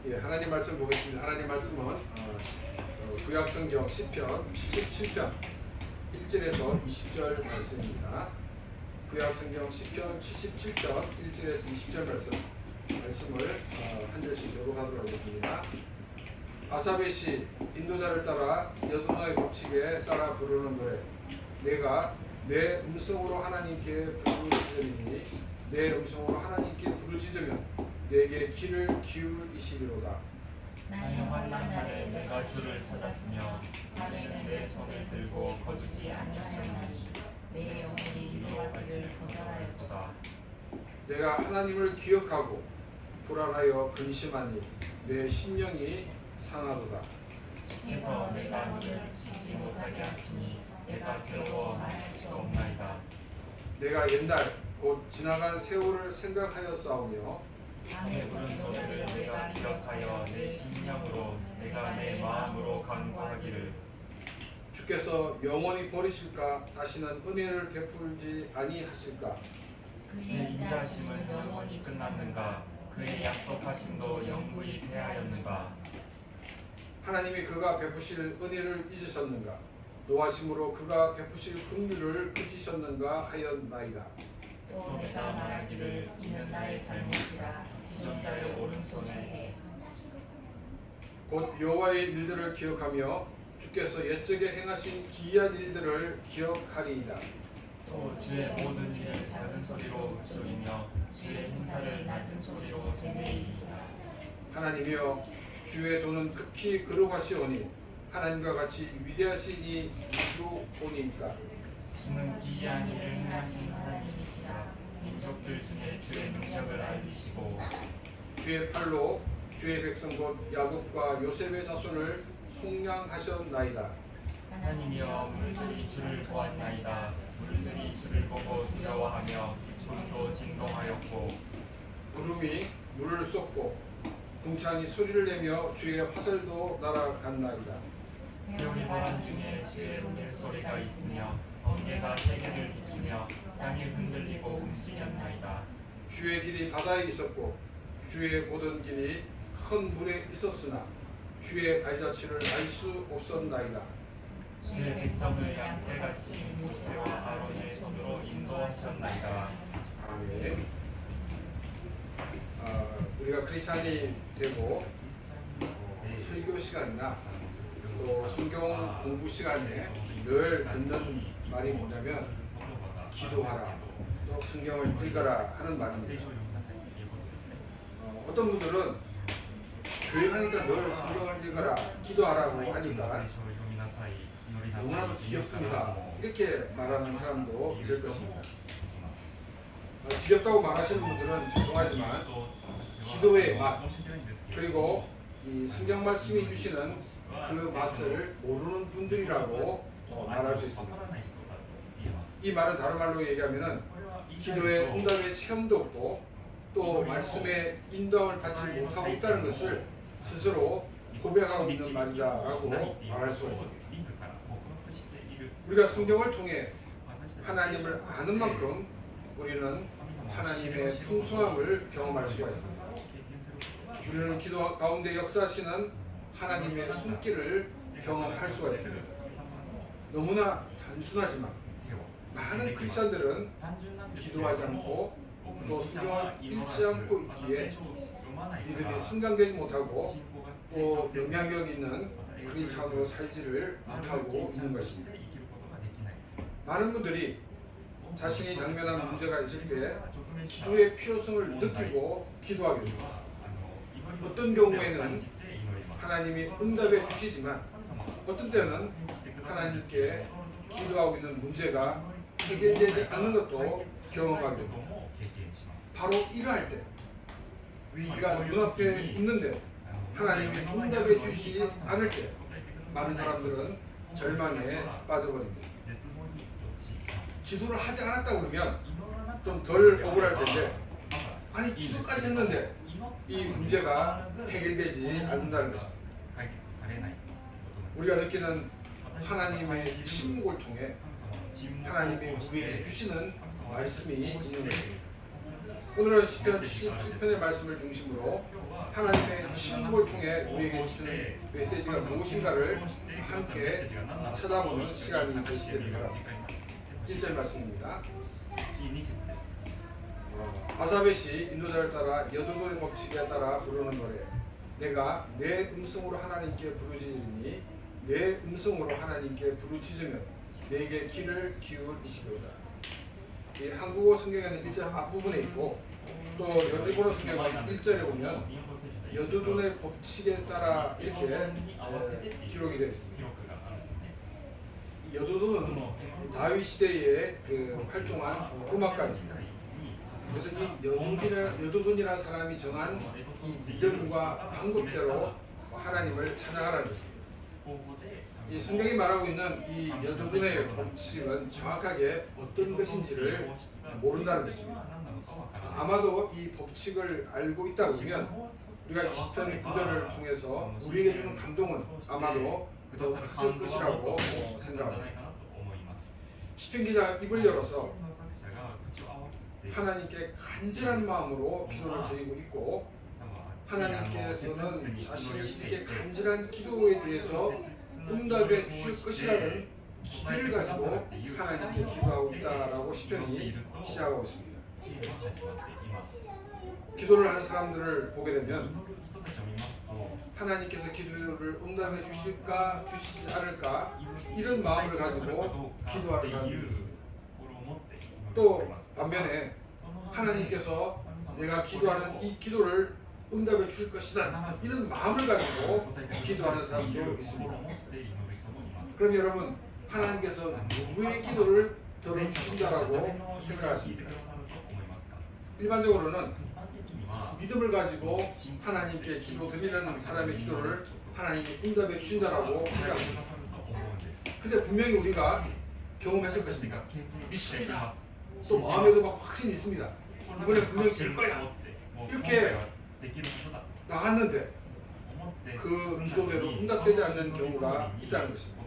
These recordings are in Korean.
예, 하나님 말씀 보겠습니다. 하나님 말씀은 구약성경 시편 77편 1절에서 20절 말씀입니다. 구약성경 시편 77편 1절에서 20절 말씀을 한 절씩 교독하도록 하겠습니다. 아사베 시 인도자를 따라 여호와의 법칙에 따라 부르는 노래. 내가 내 음성으로 하나님께 부르짖으니 내 음성으로 하나님께 부르짖으면 내게 귀를 기울이시리로다. 나의 환난 날에 내가 주를 찾았으며 밤에는 내 손을 들고 거두지 아니하였나니 내 영혼이 위로하기를 거절하였도다. 내가 하나님을 기억하고 불안하여 근심하니 내 심령이 상하도다. 주께서 내가 눈을 치지 못하게 하시니 내가 괴로워 말할 수 없나이다. 내가 옛날 곧 지나간 세월을 생각하여 싸우며 밤에 부른 노래를 내가 기억하여 내 심령으로 내가 내 마음으로 간구하기를 주께서 영원히 버리실까 다시는 은혜를 베풀지 아니하실까. 그의 인자하심은 영원히 끝났는가 그의 약속하심도 영구히 패하였는가. 하나님이 그가 베푸실 은혜를 잊으셨는가 노하심으로 그가 베푸실 긍휼을 그치셨는가 하였나이다. 또 내가 말하기를 이는 나의 잘못이라 지존자의 오른손에 해 곧 여호와의 일들을 기억하며 주께서 옛적에 행하신 기이한 일들을 기억하리이다. 또 주의 모든 일을 작은 소리로 읊조리며 주의 행사를 낮은 소리로 세뇌이리이다. 하나님이여 주의 도는 극히 거룩하시오니 하나님과 같이 위대하시니 이루오니이까. 주는 기이한 일을 행하신 하나님이시라. 민족들 중에 주의 능력을 알리시고 주의 팔로 주의 백성 곧 야곱과 요셉의 자손을 속량하셨나이다. 하나님이여 물들이 주를 보았나이다. 물들이 주를 보고 두려워하며 물도 진동하였고 구름이 물을 쏟고 궁창이 소리를 내며 주의 화살도 날아갔나이다. 태우리 바람 중에 주의 우물소리가 있으며 번개가 세계를 비추며 땅이 흔들리고 움직였나이다. 주의 길이 바다에 있었고 주의 모든 길이 큰 물에 있었으나 주의 발자취를 알 수 없었나이다. 주의 백성을 양떼같이 모세와 아론의 손으로 인도하셨나이다. 아멘. 우리가 크리스찬이 되고 설교 시간이나 또 성경 공부 시간에 늘 듣는 말이 뭐냐면 기도하라, 또 성경을 읽어라 하는 말입니다. 어떤 분들은 교회 가니까 늘 성경을 읽어라, 기도하라고 하니까 너무나도 지겹습니다 이렇게 말하는 사람도 있을 것입니다. 지겹다고 말하시는 분들은 죄송하지만 기도의 맛 그리고 이 성경 말씀이 주시는 그 맛을 모르는 분들이라고 말할 수 있습니다. 이 말은 다른 말로 얘기하면은 기도의 응답의 체험도 없고 또 말씀의 인도함을 받지 못하고 있다는 것을 스스로 고백하고 있는 말이다라고 말할 수가 있습니다. 우리가 성경을 통해 하나님을 아는 만큼 우리는 하나님의 풍성함을 경험할 수가 있습니다. 우리는 기도 가운데 역사하시는 하나님의 손길을 경험할 수가 있습니다. 너무나 단순하지만 많은 크리스천들은 기도하지 않고 또 성경을 읽지 않고 있기에 믿음이 성장되지 못하고 또 영향력 있는 크리스천으로 살지를 못하고 있는 것입니다. 많은 분들이 자신이 당면한 문제가 있을 때 기도의 필요성을 느끼고 기도하게 됩니다. 어떤 경우에는 하나님이 응답해 주시지만 어떤 때는 하나님께 기도하고 있는 문제가 해결되지 않는 것도 경험하게 됩니다. 바로 이러할 때 위기가 눈앞에 있는데 하나님이 응답해 주시지 않을 때 많은 사람들은 절망에 빠져버립니다. 기도를 하지 않았다 그러면 좀 덜 억울할 텐데 아니 기도까지 했는데 이 문제가 해결되지 않는다는 것입니다. 우리가 느끼는 하나님의 침묵을 통해 하나님이 우리에게 주시는 말씀이 있는 것입니다. 오늘은 시편 77편의 말씀을 중심으로 하나님의 신곡을 통해 우리에게 주시는 메시지가 무엇인가를 함께 찾아보는 시간이 되시길 바랍니다. 1절 말씀입니다. 아사벳이 인도자를 따라 여두돈의 법칙에 따라 부르는 노래. 내가 내 음성으로 하나님께 부르짖으니 내 음성으로 하나님께 부르짖으면 내게 귀를 기울이시리로다. 이 한국어 성경에는 1절 앞부분에 있고 또 일본어 성경은 1절에 보면 여두돈의 법칙에 따라 이렇게 기록이 되어 있습니다. 여두돈은 다윗 시대에 활동한 음악가입니다. 그래서 이 여두돈이라는 사람이 정한 이 믿음과 방법대로 하나님을 찬양하라는 것입니다. 이 성경이 말하고 있는 이 여두돈의 법칙은 정확하게 어떤 것인지를 모른다는 것입니다. 아마도 이 법칙을 알고 있다 보면 우리가 20편 9절을 통해서 우리에게 주는 감동은 아마도 더 크실 것이라고 생각합니다. 시편 기자가 입을 열어서 하나님께 간절한 마음으로 기도를 드리고 있고 하나님께서는 자신이 이렇게 간절한 기도에 대해서 응답해 주실 것이라는 기대를 가지고 하나님께 기도하고 있다라고 시편이 시작하고 있습니다. 기도를 하는 사람들을 보게 되면 하나님께서 기도를 응답해 주실까 주시지 않을까 이런 마음을 가지고 기도하는 사람들이 있습니다. 또 반면에 하나님께서 내가 기도하는 이 기도를 응답해 주실 것이다 이런 마음을 가지고 기도하는 사람도 있습니다. 그럼 여러분 하나님께서 누구의 기도를 들어주신다라고 생각하십니까? 일반적으로는 믿음을 가지고 하나님께 기도드리는 사람의 기도를 하나님께 응답해 주신다라고 생각합니다. 근데 분명히 우리가 경험했을 것입니다. 믿습니다. 또 마음에도 막 확신이 있습니다. 이번에 분명히 될 거야. 이렇게 나갔는데 그 기도대로 응답되지 않는 경우가 있다는 것입니다.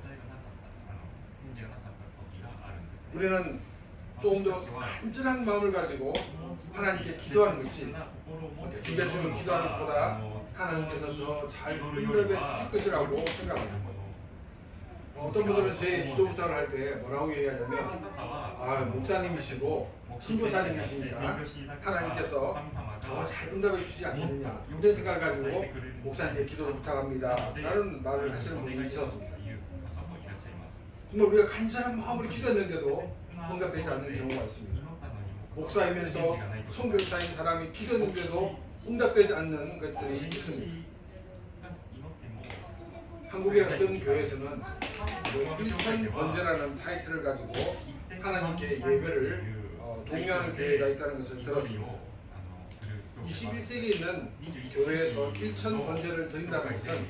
우리는 조금 더 간절한 마음을 가지고 하나님께 기도하는 것이 대충 기도하는 것보다 하나님께서 더 잘 응답해 주실 것이라고 생각합니다. 어떤 분들은 제 기도 부탁을 할 때 뭐라고 얘기하냐면 목사님이시고 선교사님이시니까 하나님께서 더 잘 응답해 주시지 않겠느냐 이런 생각을 가지고 목사님께 기도를 부탁합니다 라는 말을 하시는 분이 있었습니다. 정말 우리가 간절한 마음으로 기도했는데도 응답되지 않는 경우가 있습니다. 목사이면서 선교사인 사람이 기도했는데도 응답되지 않는 것들이 있습니다. 한국의 어떤 교회에서는 일천 번제라는 타이틀을 가지고 하나님께 예배를 독려하는 교회가 있다는 것을 들었습니다. 21세기에 있는 교회에서 일천 번제를 드린다는 것은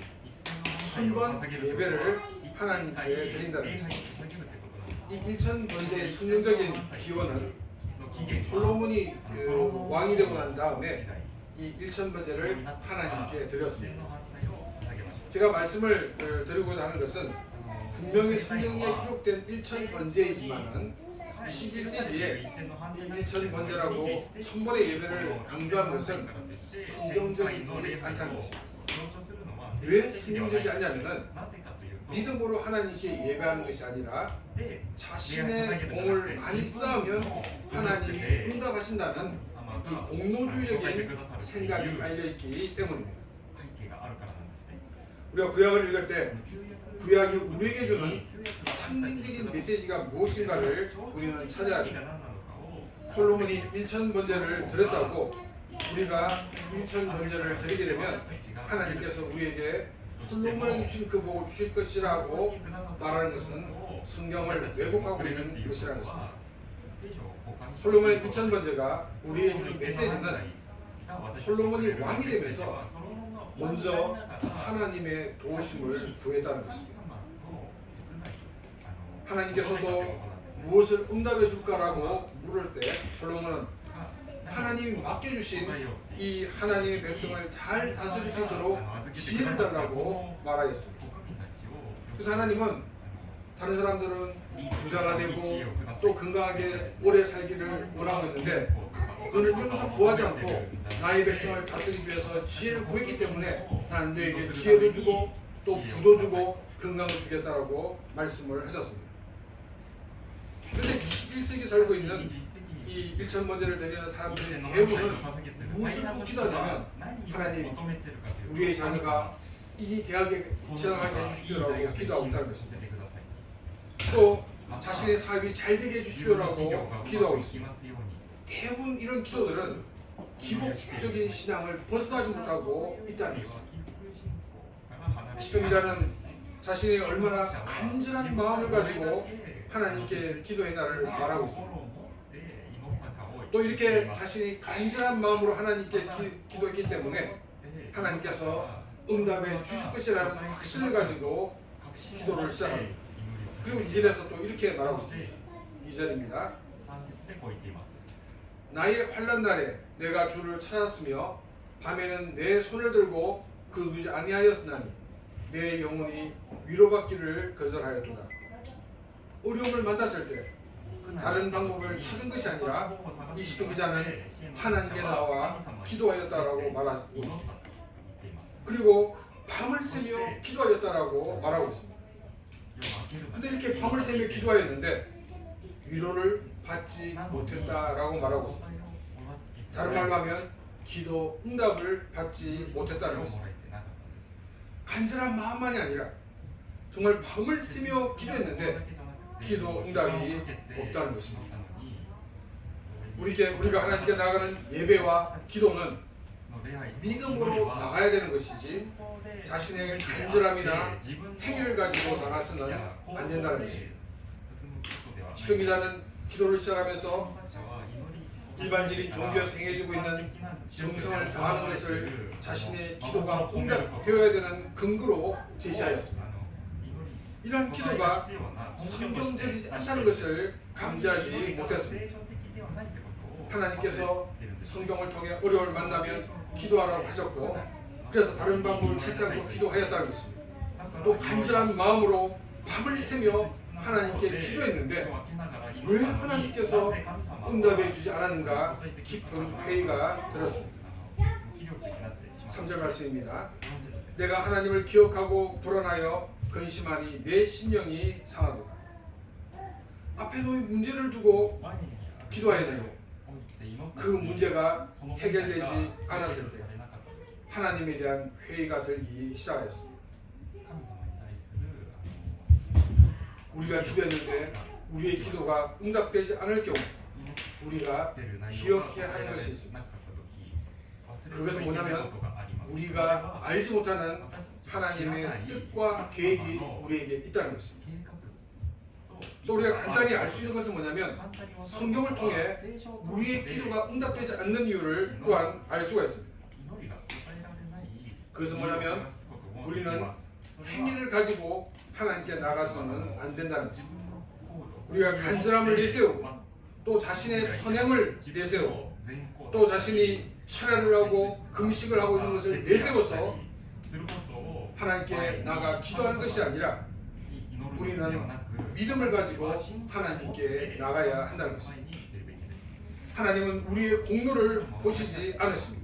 1000번 예배를 하나님께 드린다는 것입니다. 이 일천 번제의 순종적인 기원은 솔로몬이 왕이 되고 난 다음에 이 일천 번제를 하나님께 드렸습니다. 제가 말씀을 드리고자 하는 것은 분명히 성경에 기록된 일천 번제이지만은 21세기에 일천 번제라고 1000번의 예배를 강조하는 것은 성경적이지 않다는 것입니다. 왜 성경적이지 않냐면은 믿음으로 하나님께 예배하는 것이 아니라 자신의 공을 많이 쌓으면 하나님이 응답하신다는 이 공로주의적인 생각이 깔려있기 때문입니다. 우리가 구약을 읽을 때 구약이 우리에게 주는 상징적인 메시지가 무엇인가를 우리는 찾아야 합니다. 솔로몬이 1000 번제를 드렸다고 우리가 1000 번제를 드리게 되면 하나님께서 우리에게 솔로몬에게 주신 그 복을 주실 것이라고 말하는 것은 성경을 왜곡하고 있는 것이라는 것입니다. 솔로몬의 1000 번제가 우리에게 주는 메시지는 솔로몬이 왕이 되면서 먼저 하나님의 도우심을 구했다는 것입니다. 하나님께서도 무엇을 응답해 줄까라고 물을 때 솔로몬은 하나님이 맡겨주신 이 하나님의 백성을 잘 다스릴 수 있도록 지혜를 달라고 말하였습니다. 그래서 하나님은 다른 사람들은 부자가 되고 또 건강하게 오래 살기를 원하고 있는데 너는 이런 것을 구하지 않고 나의 백성을 다스리기 위해서 지혜를 구했기 때문에 나는 너에게 지혜도 주고 또 부도 주고 건강을 주겠다라고 말씀을 하셨습니다. 그런데 21세기 살고 있는 이 일천 번제를 드리는 사람들의 대부분은 무엇을 꼭 기도하냐면 하나님 우리의 자녀가 이 대학에 진학하게 해주시오라고 기도하고 있다는 것입니다. 또 자신의 사업이 잘 되게 해주시오라고 기도하고 있습니다. 대부분 이런 기도들은 기복적인 신앙을 벗어나지 못하고 있다는 것입니다. 시편기자는 자신이 얼마나 간절한 마음을 가지고 하나님께 기도의 날을 말하고 있습니다. 또 이렇게 자신이 간절한 마음으로 하나님께 기도했기 때문에 하나님께서 응답해 주실 것이라는 확신을 가지고 기도를 시작합니다. 그리고 2절에서 또 이렇게 말하고 있습니다. 2절입니다. 나의 환난 날에 내가 주를 찾았으며 밤에는 내 손을 들고 그루지 아니하였으나니 내 영혼이 위로받기를 거절하였도다. 어려움을 만났을 때 다른 방법을 찾은 것이 아니라 이 시편 기자는 하나님께 나와 기도하였다라고 말하고 있습니다. 그리고 밤을 새며 기도하였다라고 말하고 있습니다. 근데 이렇게 밤을 새며 기도하였는데 위로를 받지 못했다라고 말하고 있습니다. 다른 말로 하면 기도 응답을 받지 못했다는 것입니다. 간절한 마음만이 아니라 정말 밤을 새며 기도했는데 기도 응답이 없다는 것입니다. 우리가 하나님께 나가는 예배와 기도는 믿음으로 나가야 되는 것이지 자신의 간절함이나 행위를 가지고 나가서는 안 된다는 것입니다. 시편 기자는 기도를 시작하면서 일반적인 종교에서 행해지고 있는 정성을 다하는 것을 자신의 기도가 공략되어야 되는 근거로 제시하였습니다. 이러한 기도가 성경적이지 않다는 것을 감지하지 못했습니다. 하나님께서 성경을 통해 어려움을 만나면 기도하라고 하셨고 그래서 다른 방법을 찾지 않고 기도하였다는 것입니다. 또 간절한 마음으로 밤을 새며 하나님께 기도했는데 왜 하나님께서 응답해 주지 않았는가 깊은 회의가 들었습니다. 3절 말씀입니다. 내가 하나님을 기억하고 불안하여 근심하니 내 심령이 상하도다. 앞에 놓인 문제를 두고 기도하였는데 그 문제가 해결되지 않았을 때 하나님에 대한 회의가 들기 시작하였습니다. 우리가 기도했는데 우리의 기도가 응답되지 않을 경우 우리가 기억해야 하는 것이 있습니다. 그것은 뭐냐면 우리가 알지 못하는 하나님의 뜻과 계획이 우리에게 있다는 것입니다. 또 우리가 간단히 알 수 있는 것은 뭐냐면 성경을 통해 우리의 기도가 응답되지 않는 이유를 또한 알 수가 있습니다. 그것은 뭐냐면 우리는 행위를 가지고 하나님께 나가서는 안 된다는 것입니다. 우리가 간절함을 내세우고 또 자신의 선행을 내세우고 또 자신이 철야를 하고 금식을 하고 있는 것을 내세워서 하나님께 나가 기도하는 것이 아니라 우리는 믿음을 가지고 하나님께 나가야 한다는 것입니다. 하나님은 우리의 공로를 보시지 않으십니다.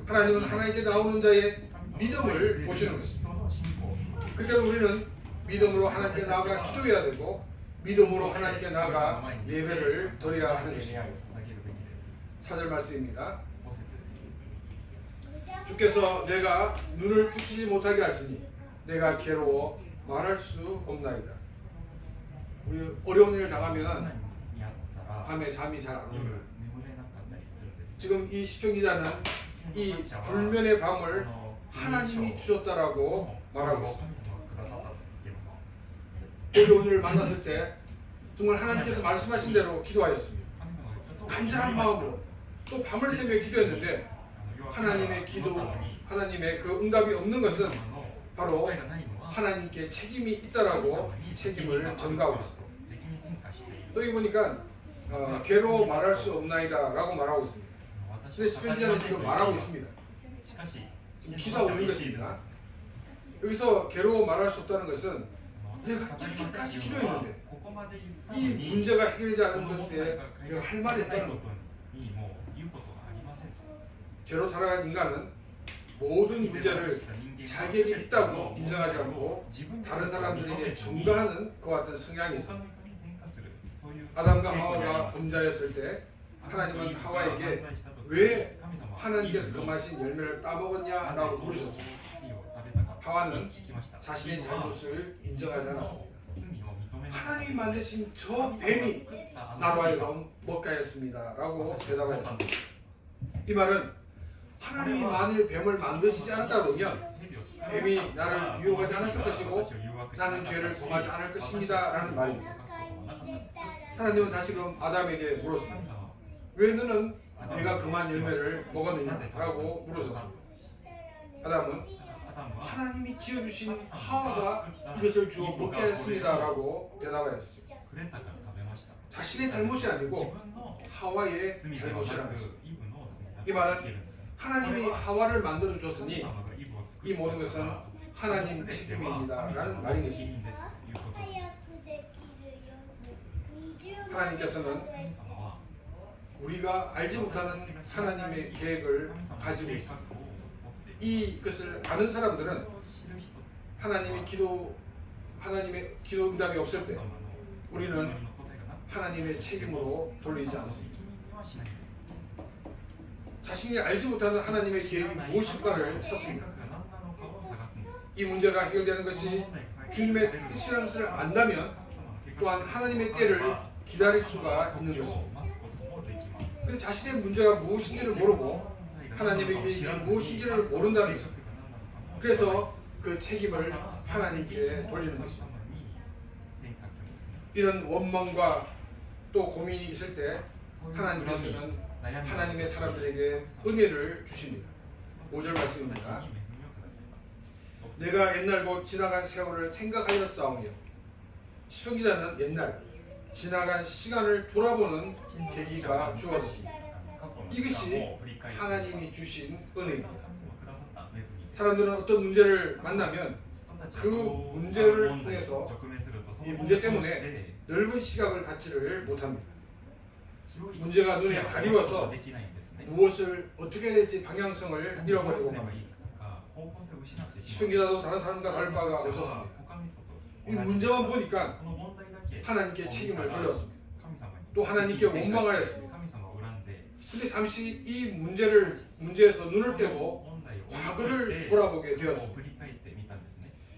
하나님은 하나님께 나오는 자의 믿음을 보시는 것입니다. 그러니까 우리는 믿음으로 하나님께 나아가 기도해야 되고 믿음으로 하나님께 나아가 예배를 드려야 하는 것입니다. 4절 말씀입니다. 주께서 내가 눈을 붙이지 못하게 하시니 내가 괴로워 말할 수 없나이다. 우리 어려운 일을 당하면 밤에 잠이 잘 안 옵니다. 지금 이 시편 기자는 이 불면의 밤을 하나님이 주셨다라고 말하고 있습니다. 어려운 일을 만났을 때 정말 하나님께서 말씀하신 대로 기도하였습니다. 간절한 마음으로 또 밤을 새며 기도했는데 하나님의 기도, 하나님의 그 응답이 없는 것은 바로 하나님께 책임이 있다라고 책임을 전가하고 있습니다. 또 여기 보니까 괴로워 말할 수 없나이다 라고 말하고 있습니다. 근데 시편 기자는 지금 말하고 있습니다. 지금 기도하고 있는 것입니다. 여기서 괴로워 말할 수 없다는 것은 내가 이렇게까지 기도했는데 이 문제가 해결되지 않은 것에 내가 할 말이 없다는 것, 죄로 살아간 인간은 모든 문제를 자기에게 있다고 인정하지 않고 다른 사람들에게 전가하는 것 같은 성향이 있습니다. 아담과 하와가 범죄였을 때 하나님은 하와에게 왜 하나님께서 금하신 열매를 따먹었냐라고 물으셨습니다. 하와는 자신의 잘못을 인정하지 않았습니다. 하나님이 만드신 저 뱀이 나로 하여금 먹게 하였습니다 라고 대답하였습니다. 이 말은 하나님이 만일 뱀을 만드시지 않았다 그러면 뱀이 나를 유혹하지 않았을 것이고 나는 죄를 범하지 않을 것입니다 라는 말입니다. 하나님은 다시금 아담에게 물었습니다. 왜 너는 내가 금한 열매를 먹었느냐 라고 물으셨습니다. 아담은 하나님이 지어주신 하와가 이것을 주어 먹게 하였습니다 라고 대답하였습니다. 자신의 잘못이 아니고 하와의 잘못이라는 것입니다. 이 말은 하나님이 하와를 만들어 주셨으니 이 모든 것은 하나님 책임입니다 라는 말인 것입니다. 하나님께서는 우리가 알지 못하는 하나님의 계획을 가지고 있습니다. 이것을 아는 사람들은 하나님의 기도 응답이 없을 때 우리는 하나님의 책임으로 돌리지 않습니다. 자신이 알지 못하는 하나님의 계획이 무엇일까를 찾습니다. 이 문제가 해결되는 것이 주님의 뜻이라는 것을 안다면 또한 하나님의 때를 기다릴 수가 있는 것입니다. 그런데 자신의 문제가 무엇인지를 모르고 하나님의 계획이 무엇인지를 모른다는 것입니다. 그래서 그 책임을 하나님께 돌리는 것입니다. 이런 원망과 또 고민이 있을 때 하나님께서는 하나님의 사람들에게 은혜를 주십니다. 5절 말씀입니다. 내가 옛날고 지나간 세월을 생각하여 싸우며 시편 기자는 옛날 지나간 시간을 돌아보는 계기가 주어졌습니다. 이것이 하나님이 주신 은혜입니다. 사람들은 어떤 문제를 만나면 그 문제를 통해서 이 문제 때문에 넓은 시각을 갖지를 못합니다. 문제가 눈에 가리워서 무엇을 어떻게 해야 될지 방향성을 잃어버리고 맙니다. 시편 기자도 다른 사람과 다를 바가 없었습니다. 이 문제만 보니까 하나님께 책임을 돌렸습니다. 또 하나님께 원망하였습니다. 근데 잠시 이 문제에서 눈을 떼고 과거를 돌아보게 되었습니다.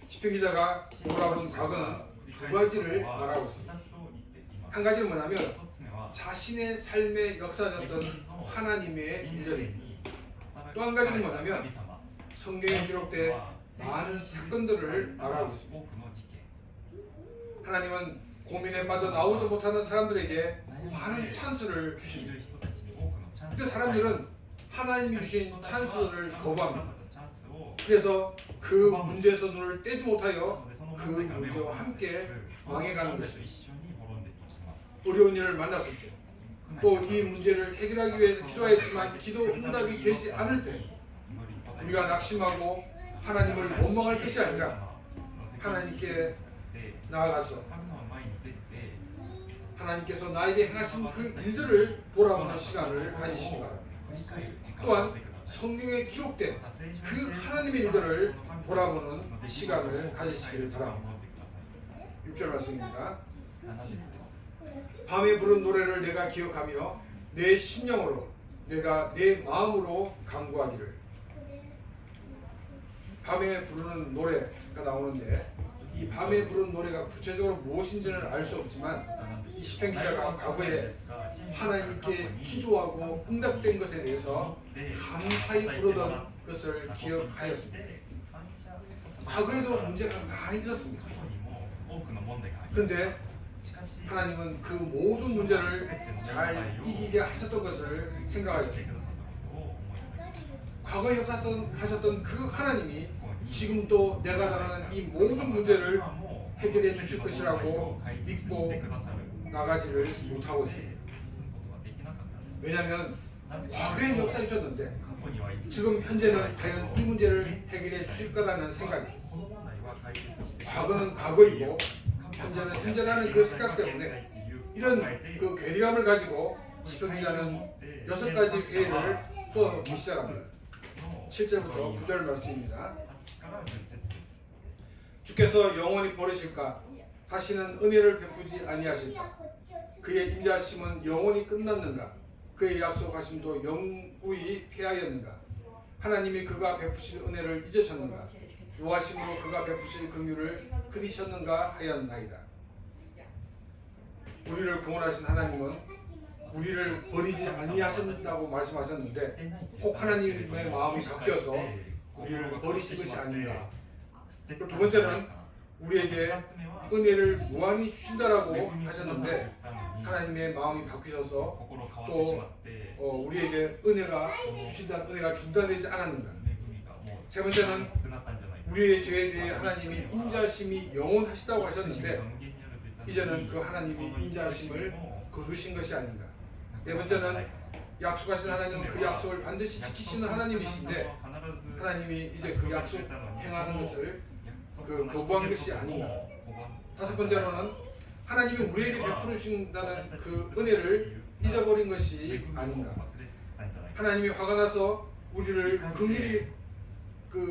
시편 기자가 돌아본 과거는 두 가지를 말하고 있습니다. 한 가지는 뭐냐면 자신의 삶에 역사졌던 하나님의 일들입니다. 또 한 가지는 뭐냐면 성경에 기록된 많은 사건들을 말하고 있습니다. 하나님은 고민에 빠져 나오지 못하는 사람들에게 많은 찬스를 주십니다. 그 사람들은 하나님이 주신 찬스를 거부합니다. 그래서 그 문제에서 눈을 떼지 못하여 그 문제와 함께 망해가는 것입니다. 어려운 일을 만났을 때, 또 이 문제를 해결하기 위해서 기도했지만 기도 응답이 되지 않을 때 우리가 낙심하고 하나님을 원망할 것이 아니라 하나님께 나아가서 하나님께서 나에게 행하신 그 일들을 돌아보는 시간을 가지시기 바랍니다. 또한 성경에 기록된 그 하나님의 일들을 돌아보는 시간을 가지시길 바랍니다. 6절 말씀입니다. 밤에 부른 노래를 내가 기억하며 내 심령으로 내가 내 마음으로 간구하기를. 밤에 부르는 노래가 나오는데 이 밤에 부른 노래가 구체적으로 무엇인지는 알 수 없지만 이 시편 기자가 과거에 하나님께 기도하고 응답된 것에 대해서 감사히 부르던 것을 기억하였습니다. 과거에도 문제가 많이 있었습니다. 그런데 하나님은 그 모든 문제를 잘 이기게 하셨던 것을 생각하셨습니다. 과거에 역사하셨던 그 하나님이 지금도 내가 당하는 이 모든 문제를 해결해 주실 것이라고 믿고 나가지를 못하고 있습니다. 왜냐하면 과거엔 역사해 주셨는데 지금 현재는 과연 이 문제를 해결해 주실 거라는 생각이, 과거는 과거이고 현재는 현재라는 그 생각 때문에 이런 그 괴리감을 가지고 시편 기자는 6가지 회의를 쏟아놓기 시작합니다. 7절부터 9절 말씀입니다. 주께서 영원히 버리실까? 다시는 은혜를 베푸지 아니하실까? 그의 인자하심은 영원히 끝났는가? 그의 약속하심도 영구히 폐하였는가? 하나님이 그가 베푸실 은혜를 잊으셨는가? 노하심으로 그가 베푸실 긍휼을 그리셨는가 하였나이다. 우리를 구원하신 하나님은 우리를 버리지 아니하신다고 말씀하셨는데 꼭 하나님의 마음이 바뀌어서 우리를 버리신 것이 아닌가. 그리고 두 번째는 우리에게 은혜를 무한히 주신다라고 하셨는데 하나님의 마음이 바뀌셔서 또 우리에게 은혜가 주신다는 은혜가 중단되지 않았는가. 세 번째는 우리의 죄에 대해 하나님이 인자하심이 영원하시다고 하셨는데 이제는 그 하나님이 인자하심을 거두신 것이 아닌가. 네 번째는 약속하신 하나님은 그 약속을 반드시 지키시는 하나님이신데 하나님이 이제 그 약속 행하는 것을 거부한 것이 아닌가. 다섯 번째로는 하나님이 우리에게 베풀어 주신다는 그 은혜를 잊어버린 것이 아닌가. 하나님이 화가 나서 우리를 긍휼히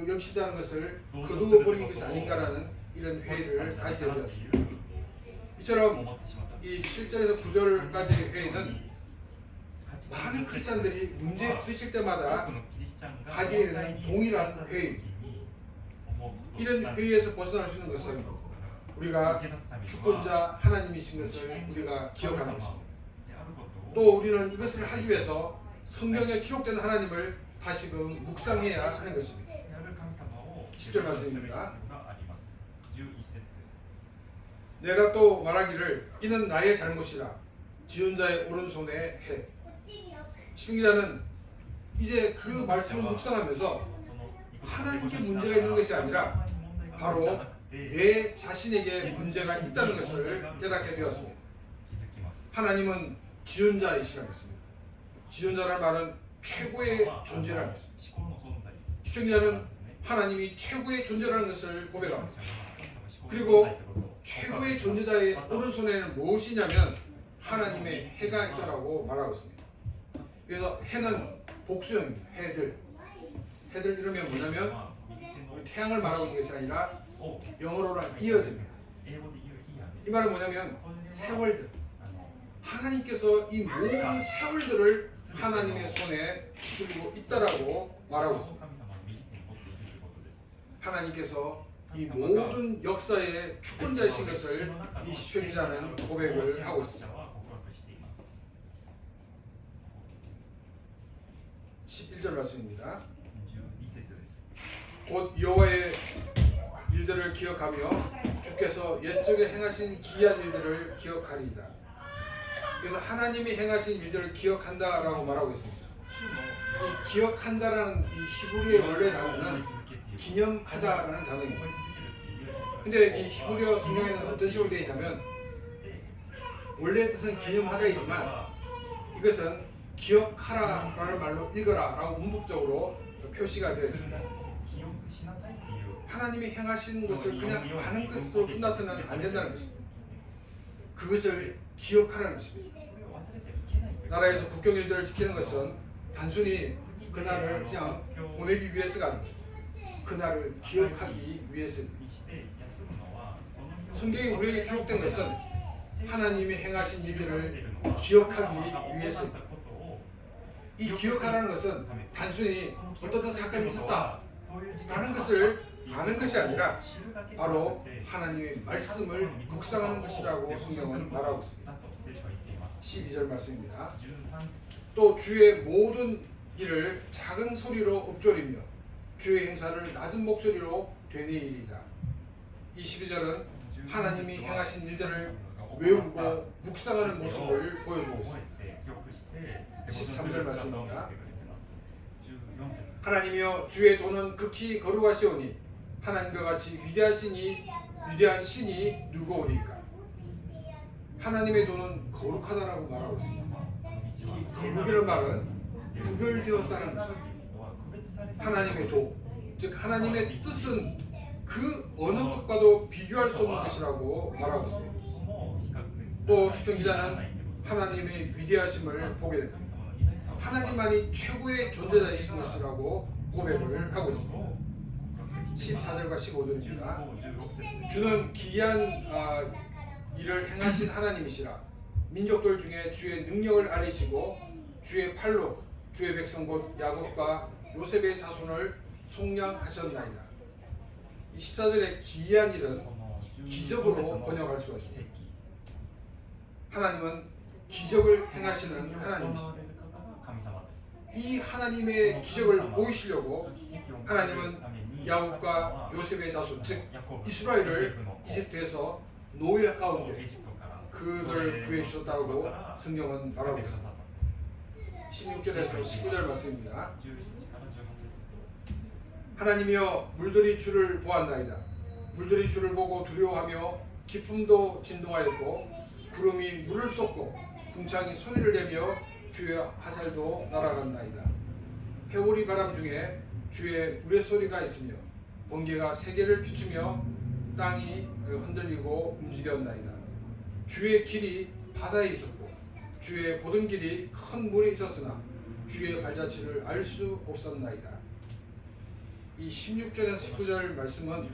여기신다는 것을 거두어 버린 것이 아닌가라는 이런 회의를 가지게 되었습니다. 이처럼 이 7절에서 9절까지의 회의는 많은 크리스찬들이 문제에 부딪힐 때마다 가지게 되는 동일한 회의. 이런 회의에서 벗어날 수 있는 것은 우리가 주권자 하나님이신 것을 우리가 기억하는 것입니다. 또 우리는 이것을 하기 위해서 성경에 기록된 하나님을 다시금 묵상해야 하는 것입니다. 10절 말씀입니다. 내가 또 말하기를 이는 나의 잘못이라 지은 자의 오른손에 해. 시편 기자는 이제 그 말씀을 묵상하면서 하나님께 문제가 있는 것이 아니라 바로 내 자신에게 문제가 있다는 것을 깨닫게 되었습니다. 하나님은 지은 자이시라는 것입니다. 지은 자라는 말은 최고의 존재라는 것입니다. 시편 기자는 하나님이 최고의 존재라는 것을 고백합니다. 그리고 최고의 존재자의 오른손에는 무엇이냐면 하나님의 해가 있다라고 말하고 있습니다. 그래서 해는 복수형입니다. 해들 이러면 뭐냐면 태양을 말하고 있는 것이 아니라 영어로는 이어집니다. 이 말은 뭐냐면 세월들. 하나님께서 이 모든 세월들을 하나님의 손에 들고 있다라고 말하고 있습니다. 하나님께서 이 모든 역사의 주권자이신 것을 이 시편 기자는 고백을 하고 있습니다. 11절 말씀입니다. 곧 여호와의 일들을 기억하며 주께서 옛적에 행하신 기이한 일들을 기억하리이다. 그래서 하나님이 행하신 일들을 기억한다라고 말하고 있습니다. 이 기억한다라는 이 히브리의 원래 단어는 기념하다라는 단어입니다. 근데 이 히브리어 성경에는 어떤 식으로 되어 있냐면 원래의 뜻은 기념하다이지만 이것은 기억하라라는 말로 읽어라라고 문법적으로 표시가 되어 있습니다. 하나님이 행하신 것을 그냥 아는 것으로 끝나서는 안 된다는 것입니다. 그것을 기억하라는 것입니다. 나라에서 국경일들을 지키는 것은 단순히 그날을 그냥 보내기 위해서가 아닙니다. 그날을 기억하기 위해서입니다. 성경에 우리에게 기록된 것은 하나님이 행하신 일들을 기억하기 위해서입니다. 이 기억하라는 것은 단순히 어떤 사건이 있었다라는 것을 아는 것이 아니라 바로 하나님의 말씀을 묵상하는 것이라고 성경은 말하고 있습니다. 12절 말씀입니다. 또 주의 모든 일을 작은 소리로 읊조리며 주의 행사를 낮은 목소리로 되뇌이리이다. 이 12절은 하나님이 행하신 일들을 외우고 묵상하는 모습을 보여주고 있습니다. 13절 말씀입니다. 하나님이여 주의 도는 극히 거룩하시오니 하나님과 같이 위대한 신이 누구오리까. 하나님의 도는 거룩하다라고 말하고 있습니다. 이 거룩이라는 말은 구별되었다는 것입니다. 하나님의 도, 즉 하나님의 뜻은 그 어느 것과도 비교할 수 없는 것이라고 말하고 있습니다. 또 시편 기자는 하나님의 위대하심을 보게 됩니다. 하나님만이 최고의 존재자이신 것이라고 고백을 하고 있습니다. 14절과 15절입니다. 주는 기이한 일을 행하신 하나님이시라. 민족들 중에 주의 능력을 알리시고 주의 팔로 주의 백성 곧 야곱과 요셉의 자손을 속량하셨나이다. 이 14절의 기이한 일은 기적으로 번역할 수가 있습니다. 하나님은 기적을 행하시는 하나님이십니다. 이 하나님의 기적을 보이시려고 하나님은 야곱과 요셉의 자손, 즉 이스라엘을 이집트에서 노예 가운데 그들을 구해주셨다고 성경은 말하고 있습니다. 16절에서 19절 말씀입니다. 하나님이여 물들이 주를 보았나이다. 물들이 주를 보고 두려워하며 기품도 진동하였고 구름이 물을 쏟고 궁창이 소리를 내며 주의 화살도 날아갔나이다. 해오리 바람 중에 주의 우레소리가 있으며 번개가 세계를 비추며 땅이 흔들리고 움직였나이다. 주의 길이 바다에 있었고 주의 보던 길이 큰 물에 있었으나 주의 발자취를 알 수 없었나이다. 이 16절에서 19절 말씀은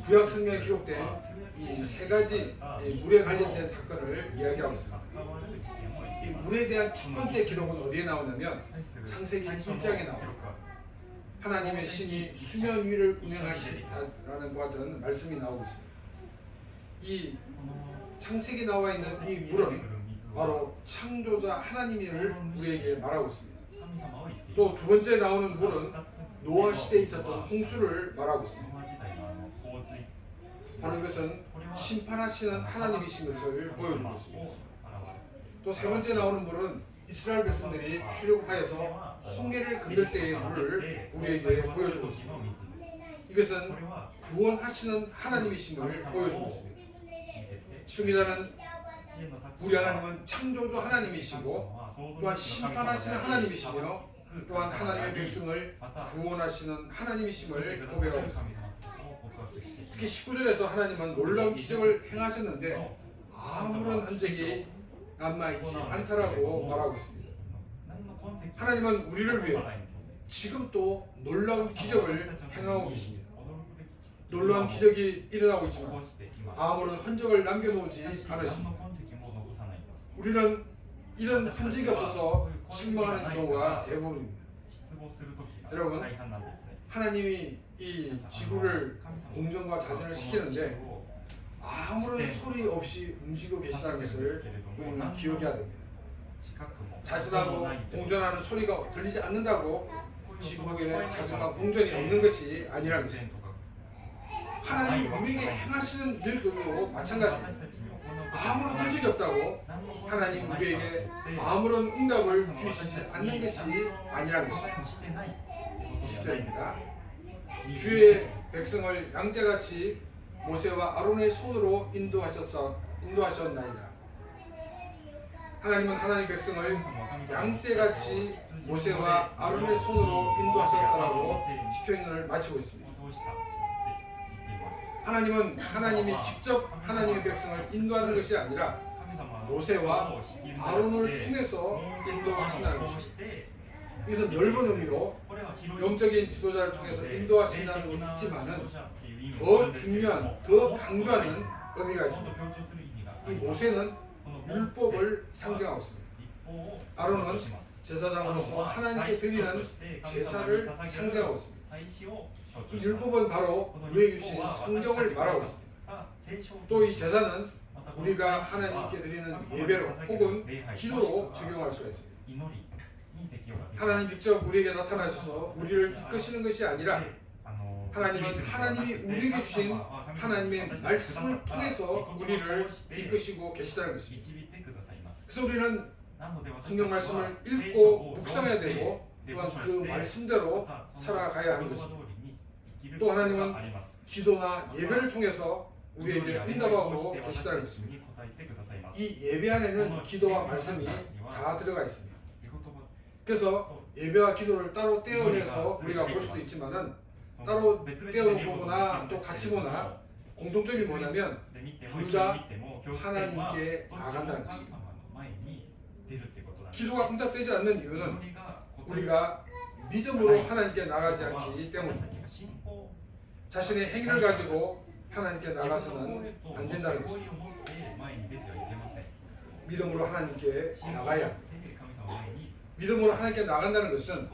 구약 성경에 기록된 이 세 가지 물에 관련된 사건을 이야기하고 있습니다. 이 물에 대한 첫 번째 기록은 어디에 나오냐면 창세기 1장에 나옵니다. 하나님의 신이 수면 위를 운행하시라는 것 같은 말씀이 나오고 있습니다. 이 창세기 나와 있는 이 물은 바로 창조자 하나님을 우리에게 말하고 있습니다. 또 두 번째 나오는 물은 노아 시대에 있었던 홍수를 말하고 있습니다. 바로 이것은 심판하시는 하나님이신 것을 보여주고 있습니다. 또 세 번째 나오는 물은 이스라엘 백성들이 출애굽하여서 홍해를 건널 때의 물을 우리에게 보여주고 있습니다. 이것은 구원하시는 하나님이심을 보여주고 있습니다. 시편기자는 우리 하나님은 창조주 하나님이시고 또한 심판하시는 하나님이시며 또한 하나님의 백성을 구원하시는 하나님이심을 고백하고 있습니다. 특히 19절에서 하나님은 놀라운 기적을 행하셨는데 아무런 흔적이 남아있지 않다라고 말하고 있습니다. 하나님은 우리를 위해 지금 또 놀라운 기적을 행하고 계십니다. 놀라운 기적이 일어나고 있지만 아무런 흔적을 남겨놓지 않으십니다. 우리는 이런 흔적이 없어서 실망하는 경우가 대부분입니다. 여러분, 하나님이 이 지구를 공정과 자전을 시키는데 아무런 소리 없이 움직이고 계시다는 것을 우리는 기억해야 됩니다. 자전하고 공전하는 소리가 들리지 않는다고 지구에 자전과 공전이 없는 것이 아니라는 것입니다. 하나님이 우리에게 행하시는 일들도 마찬가지입니다. 아무런 흔적이 없다고 하나님 우리에게 아무런 응답을 주시지 않는 것이 아니라는 것입니다. 20절입니다. 주의 백성을 양떼같이 모세와 아론의 손으로 인도하셨나이다. 하나님은 하나님 백성을 양떼같이 모세와 아론의 손으로 인도하셨다라고 시편을 마치고 있습니다. 하나님은 하나님이 직접 하나님의 백성을 인도하는 것이 아니라 모세와 아론을 통해서 인도하신다는 것입니다. 이것은 넓은 의미로 영적인 지도자를 통해서 인도하신다는 것도 있지만은 더 중요한, 더 강조하는 의미가 있습니다. 이 모세는 율법을 상징하고 있습니다. 아론은 제사장으로서 하나님께 드리는 제사를 상징하고 있습니다. 이 율법은 바로 우리에게 주신 성경을 말하고 있습니다. 또 이 제사는 우리가 하나님께 드리는 예배로 혹은 기도로 적용할 수가 있습니다. 하나님 직접 우리에게 나타나셔서 우리를 이끄시는 것이 아니라 하나님은 하나님이 우리에게 주신 하나님의 말씀을 통해서 우리를 이끄시고 계시다는 것입니다. 그래서 우리는 성경 말씀을 읽고 묵상해야 되고 또한 그 말씀대로 살아가야 하는 것입니다. 또 하나님은 기도나 예배를 통해서 우리에게 응답하고 계시다는 것입니다. 이 예배 안에는 기도와 말씀이 다 들어가 있습니다. 그래서 예배와 기도를 따로 떼어내서 우리가 볼 수도 있지만은 따로 떼어놓고 보거나 또 같이 보나 공통점이 뭐냐면 둘 다 하나님께 나아간다는 것입니다. 기도가 응답되지 않는 이유는 우리가 믿음으로 하나님께 나가지 않기 때문입니다. 자신의 행위를 가지고 하나님께 나가서는 안 된다는 것입니다. 믿음으로 하나님께 나가야 합니다. 믿음으로 하나님께 나간다는 것은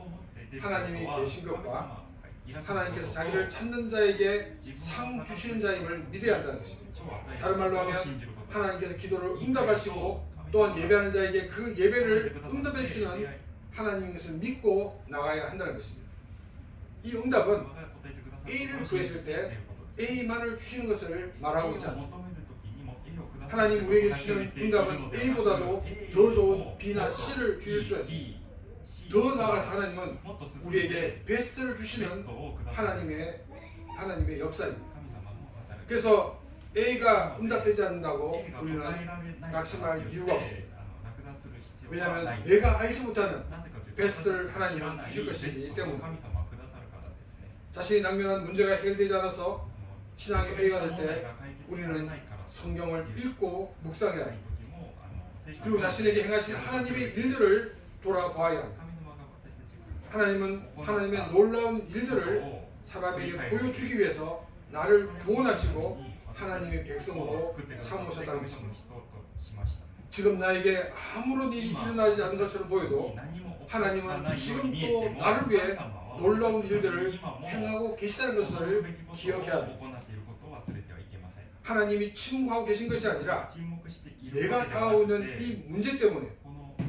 하나님이 계신 것과 하나님께서 자기를 찾는 자에게 상 주시는 자임을 믿어야 한다는 것입니다. 다른 말로 하면 하나님께서 기도를 응답하시고 또한 예배하는 자에게 그 예배를 응답해 주시는 하나님인 것을 믿고 나가야 한다는 것입니다. 이 응답은 A를 구했을 때 A만을 주시는 것을 말하고 있지 않습니다. 하나님 우리에게 주시는 응답은 A보다도 더 좋은 B나 C를 주실 수가 있습니다. 더 나아가서 하나님은 우리에게 베스트를 주시는 하나님의 역사입니다. 그래서 A가 응답되지 않는다고 우리는 낙심할 이유가 없습니다. 왜냐하면 내가 알지 못하는 베스트를 하나님은 주실 것이기 때문입니다. 자신이 당면한 문제가 해결되지 않아서 신앙의 A가 될 때 우리는 성경을 읽고 묵상해야 합니다. 그리고 자신에게 행하신 하나님의 일들을 돌아봐야 합니다. 하나님은 하나님의 놀라운 일들을 사람에게 보여주기 위해서 나를 구원하시고 하나님의 백성으로 삼으셨다는 것입니다. 지금 나에게 아무런 일이 일어나지 않는 것처럼 보여도 하나님은 지금 또 나를 위해 놀라운 일들을 행하고 계시다는 것을 기억해야 합니다. 하나님이 침묵하고 계신 것이 아니라 내가 당하고 있는 이 문제 때문에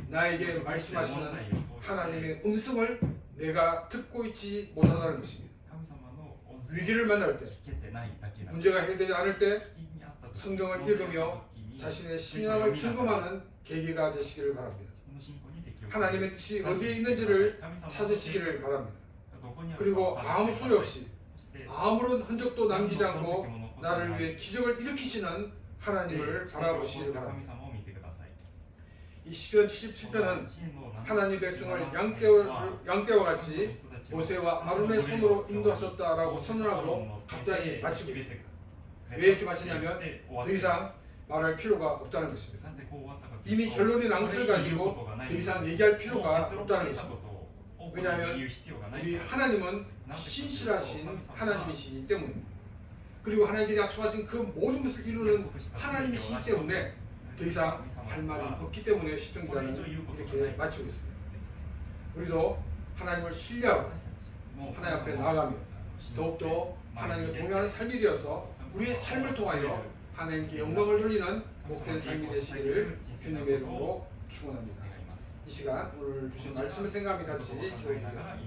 나에게 말씀하시는 하나님의 음성을 내가 듣고 있지 못하다는 것입니다. 위기를 만날 때, 문제가 해결되지 않을 때 성경을 읽으며 자신의 신앙을 점검하는 계기가 되시기를 바랍니다. 하나님의 뜻이 어디에 있는지를 찾으시기를 바랍니다. 그리고 아무 소리 없이 아무런 흔적도 남기지 않고 나를 위해 기적을 일으키시는 하나님을 바라보시기를 바랍니다. 이 시편 77편은 하나님의 백성을 양떼와 같이 모세와 아론의 손으로 인도하셨다라고 선언하고 갑자기 마치고 있습니다. 왜 이렇게 마치냐면 더 이상 말할 필요가 없다는 것입니다. 이미 결론이 난 것을 가지고 더 이상 얘기할 필요가 없다는 것입니다. 왜냐하면 우리 하나님은 신실하신 하나님이시기 때문입니다. 그리고 하나님께서 약속하신 그 모든 것을 이루는 하나님이시기 때문에 더 이상 할 말이 없기 때문에 시편 기자는 이렇게 마치고 있습니다. 우리도 하나님을 신뢰하고 하나님 앞에 나아가며 더욱더 하나님을 동행하는 삶이 되어서 우리의 삶을 통하여 하나님께 영광을 돌리는 복된 삶이 되시기를 주님의 이름으로 축원합니다. 이 시간 오늘 주신 말씀을 생각하며 같이 기도드리겠습니다.